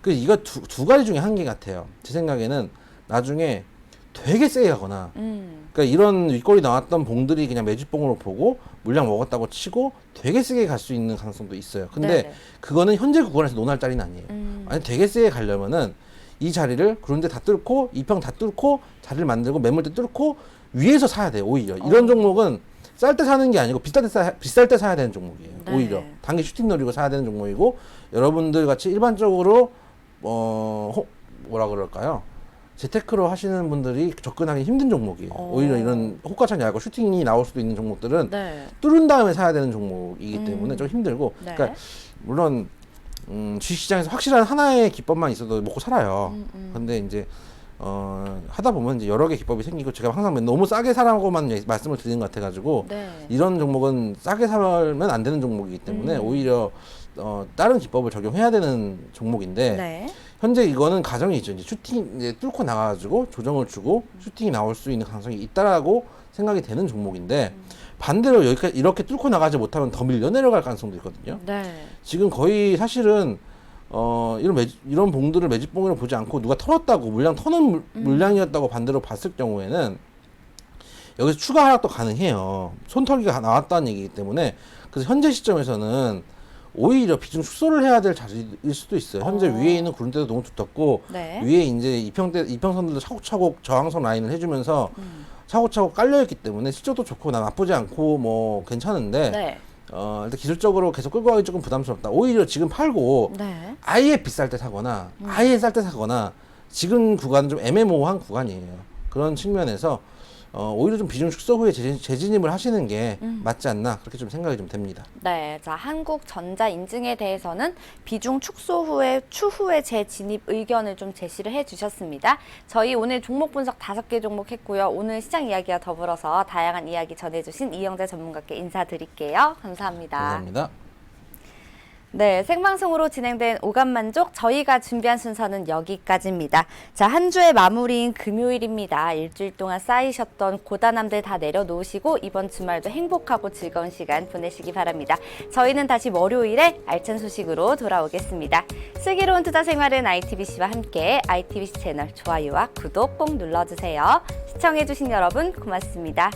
그 이거 두 가지 중에 한 개 같아요. 제 생각에는 나중에 되게 세게 가거나 그러니까 이런 윗꼬리 나왔던 봉들이 그냥 매집봉으로 보고 물량 먹었다고 치고 되게 세게 갈 수 있는 가능성도 있어요. 근데 네네. 그거는 현재 구간에서 논할 자리는 아니에요. 아니 되게 세게 가려면은 이 자리를 그런데 다 뚫고 이평 다 뚫고 자리를 만들고 매물대 뚫고 위에서 사야 돼요. 오히려 이런 종목은 쌀 때 사는 게 아니고 비쌀 때 사야 되는 종목이에요. 네. 오히려 단기 슈팅 노리고 사야 되는 종목이고 여러분들 같이 일반적으로 뭐라 그럴까요? 재테크로 하시는 분들이 접근하기 힘든 종목이에요. 오히려 이런 호가창이 알고 슈팅이 나올 수도 있는 종목들은 네. 뚫은 다음에 사야 되는 종목이기 때문에 좀 힘들고 네. 그러니까 물론 주식시장에서 확실한 하나의 기법만 있어도 먹고 살아요. 근데 이제 하다 보면 이제 여러 개 기법이 생기고 제가 항상 너무 싸게 사라고만 말씀을 드리는 것 같아가지고 네. 이런 종목은 싸게 사면 안 되는 종목이기 때문에 오히려 다른 기법을 적용해야 되는 종목인데 네. 현재 이거는 가정이 있죠. 이제 슈팅 이제 뚫고 나가가지고 조정을 주고 슈팅이 나올 수 있는 가능성이 있다라고 생각이 되는 종목인데 반대로 여기까지 이렇게 뚫고 나가지 못하면 더 밀려 내려갈 가능성도 있거든요. 네. 지금 거의 사실은 이런 봉들을 매집봉으로 보지 않고 누가 털었다고 물량 터는 물량이었다고 반대로 봤을 경우에는 여기서 추가 하락도 가능해요. 손털기가 나왔다는 얘기이기 때문에 그래서 현재 시점에서는 오히려 비중 축소를 해야 될 자리일 수도 있어요. 현재 위에 있는 구름대도 너무 두텁고 네. 위에 이제 이평선들도 차곡차곡 저항선 라인을 해주면서 차곡차곡 깔려있기 때문에 실적도 좋고 나 나쁘지 않고 뭐 괜찮은데 네. 일단 기술적으로 계속 끌고 가기 조금 부담스럽다. 오히려 지금 팔고 네. 아예 비쌀 때 사거나 아예 쌀 때 사거나 지금 구간은 좀 애매모호한 구간이에요. 그런 측면에서 오히려 좀 비중 축소 후에 재진입을 하시는 게 맞지 않나 그렇게 좀 생각이 좀 됩니다. 네, 자 한국전자인증에 대해서는 비중 축소 후에 추후에 재진입 의견을 좀 제시를 해주셨습니다. 저희 오늘 종목 분석 5개 종목 했고요. 오늘 시장 이야기와 더불어서 다양한 이야기 전해주신 이영재 전문가께 인사드릴게요. 감사합니다. 감사합니다. 네, 생방송으로 진행된 오감만족 저희가 준비한 순서는 여기까지입니다. 자, 한 주의 마무리인 금요일입니다. 일주일 동안 쌓이셨던 고단함들 다 내려놓으시고 이번 주말도 행복하고 즐거운 시간 보내시기 바랍니다. 저희는 다시 월요일에 알찬 소식으로 돌아오겠습니다. 슬기로운 투자 생활은 ITBC와 함께 ITBC 채널 좋아요와 구독 꼭 눌러주세요. 시청해주신 여러분 고맙습니다.